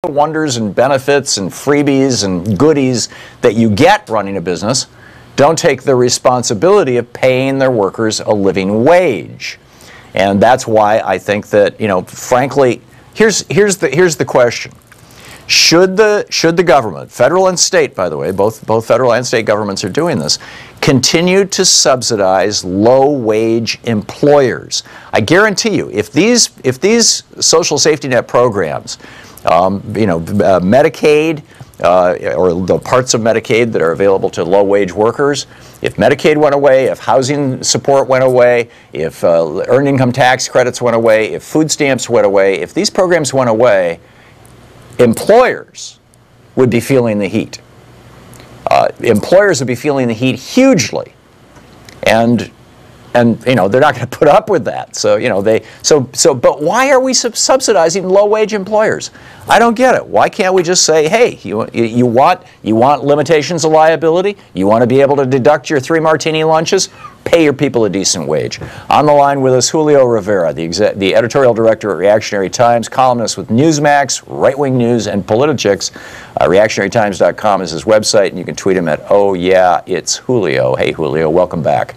the wonders and benefits and freebies and goodies that you get running a business don't take the responsibility of paying their workers a living wage. And that's why I think that, frankly, here's the question. Should the government, federal and state, by the way, both federal and state governments are doing this, continue to subsidize low-wage employers? I guarantee you, if these social safety net programs, Medicaid, or the parts of Medicaid that are available to low-wage workers, if Medicaid went away, if housing support went away, if earned income tax credits went away, if food stamps went away, if these programs went away, employers would be feeling the heat. Employers would be feeling the heat hugely, and they're not going to put up with that. But why are we subsidizing low-wage employers? I don't get it. Why can't we just say, hey, you want limitations of liability? You want to be able to deduct your 3 martini lunches? Pay your people a decent wage. On the line with us, Julio Rivera, the editorial director at Reactionary Times, columnist with Newsmax, Right Wing News, and Politichicks. ReactionaryTimes.com is his website, and you can tweet him at, oh yeah, it's Julio. Hey, Julio, welcome back.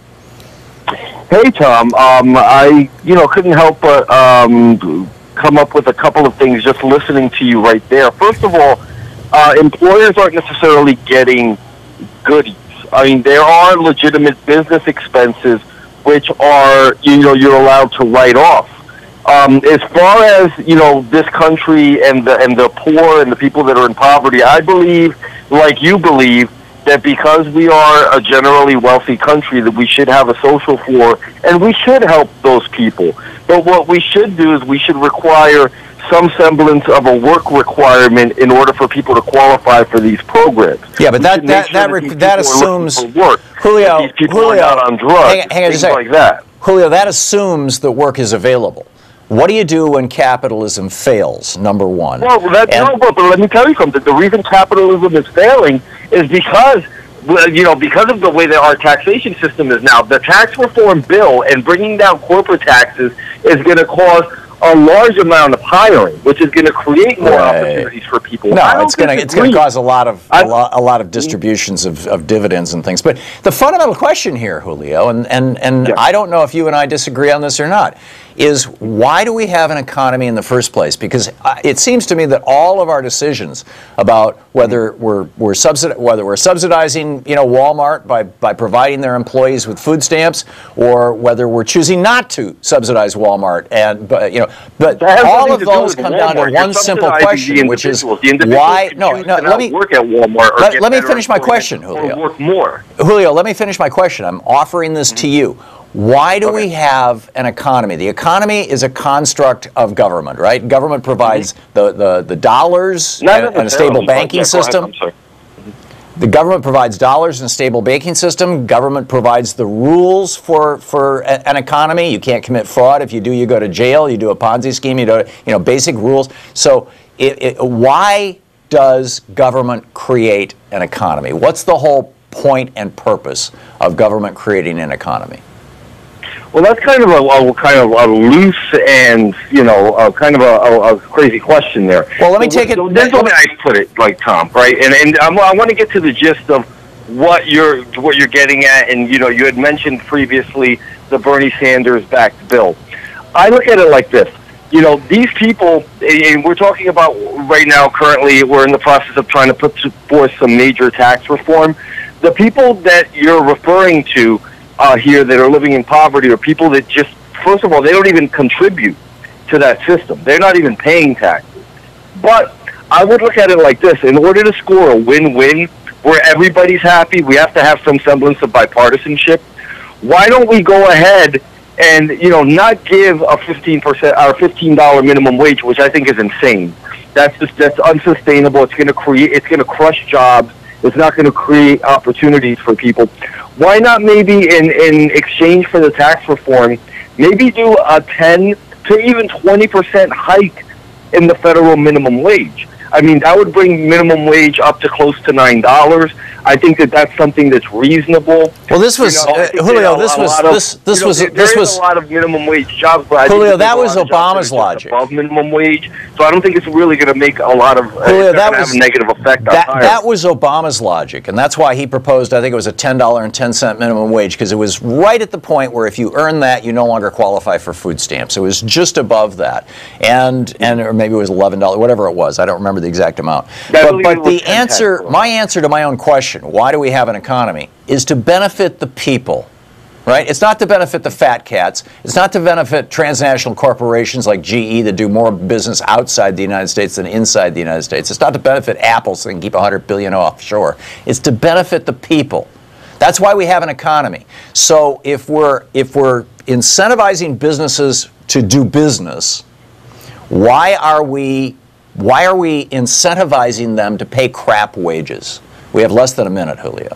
Hey, Tom. I couldn't help but come up with a couple of things just listening to you right there. First of all, employers aren't necessarily getting goodies. I mean, there are legitimate business expenses which are, you're allowed to write off. As far as, this country and the poor and the people that are in poverty, I believe, like you believe, that because we are a generally wealthy country, that we should have a social floor, and we should help those people. But what we should do is we should require some semblance of a work requirement in order for people to qualify for these programs. Yeah, but that assumes work. Julio, these people are not on drugs, hang on things like that. Julio, that assumes that work is available. What do you do when capitalism fails, number one? Well, but let me tell you something. The reason capitalism is failing is because of the way that our taxation system is now. The tax reform bill and bringing down corporate taxes is going to cause a large amount of hiring, which is going to create more opportunities for people. No, it's going to cause a lot of distributions of dividends and things. But the fundamental question here, Julio, and I don't know if you and I disagree on this or not, is why do we have an economy in the first place? Because it seems to me that all of our decisions about whether we're subsidizing Walmart by providing their employees with food stamps, or whether we're choosing not to subsidize Walmart, but all of those come down to one simple question, which is why? Let me work at Walmart. Let me finish my question, Julio. Work more. Julio, let me finish my question. I'm offering this to you. Why do we have an economy? The economy is a construct of government, right? Government provides the dollars and a stable banking system. The government provides dollars and a stable banking system. Government provides the rules for an economy. You can't commit fraud. If you do, you go to jail. You do a Ponzi scheme. You do basic rules. So why does government create an economy? What's the whole point and purpose of government creating an economy? Well, that's kind of a loose and kind of a crazy question there. Well, let me take it. There's the way I put it, like Tom, right? And I want to get to the gist of what you're getting at. And you had mentioned previously the Bernie Sanders backed bill. I look at it like this. These people, and we're talking about right now. Currently, we're in the process of trying to put forth some major tax reform. The people that you're referring to here that are living in poverty are people that just, first of all, they don't even contribute to that system. They're not even paying taxes. But I would look at it like this. In order to score a win-win where everybody's happy, we have to have some semblance of bipartisanship. Why don't we go ahead and, not give a 15% or $15 minimum wage, which I think is insane. That's unsustainable. It's going to crush jobs. It's not going to create opportunities for people. Why not maybe in exchange for the tax reform, maybe do a 10 to even 20% hike in the federal minimum wage? I mean, that would bring minimum wage up to close to $9. I think that that's something that's reasonable. Well, this was Julio. This was a lot of minimum wage jobs, but Julio, that was Obama's logic. Above minimum wage, so I don't think it's really going to make a lot of. Julio, that was have a negative effect on hiring. That was Obama's logic, and that's why he proposed. I think it was a $10.10 minimum wage, because it was right at the point where if you earn that, you no longer qualify for food stamps. It was just above that, and or maybe it was $11, whatever it was. I don't remember the exact amount. But the answer, my answer to my own question, why do we have an economy, is to benefit the people, right? It's not to benefit the fat cats. It's not to benefit transnational corporations like GE that do more business outside the United States than inside the United States. It's not to benefit Apple so they can keep $100 billion offshore. It's to benefit the people. That's why we have an economy. So if we're incentivizing businesses to do business, why are we incentivizing them to pay crap wages? We have less than a minute, Julio.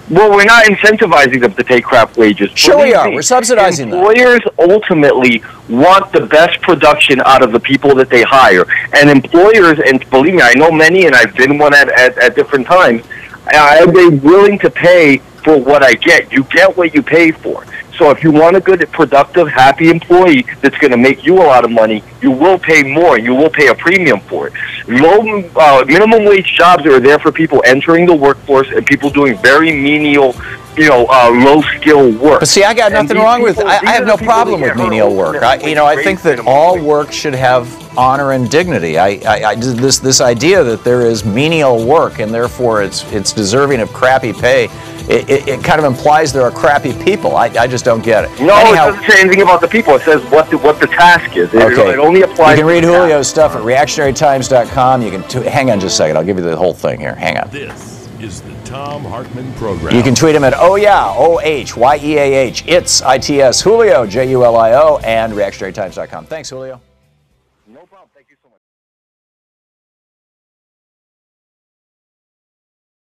Well, we're not incentivizing them to pay crap wages. Sure we are. We're subsidizing them. Employers ultimately want the best production out of the people that they hire. And employers, and believe me, I know many, and I've been one at different times, I've been willing to pay for what I get. You get what you pay for. So if you want a good, productive, happy employee that's going to make you a lot of money, you will pay more. You will pay a premium for it. Minimum wage jobs are there for people entering the workforce and people doing very menial, low-skill work. But see, I got nothing wrong with. I have no problem with menial work. I think that all work should have honor and dignity. This idea that there is menial work and therefore it's deserving of crappy pay. It kind of implies there are crappy people. I just don't get it. No, anyhow, it doesn't say anything about the people. It says what the task is. Okay. It only applies. You can read Julio's stuff at reactionarytimes.com. You can hang on just a second. I'll give you the whole thing here. Hang on. This is the Thom Hartmann Program. You can tweet him at OHYEAH. It's ITS Julio, JULIO, and reactionarytimes.com. Thanks, Julio.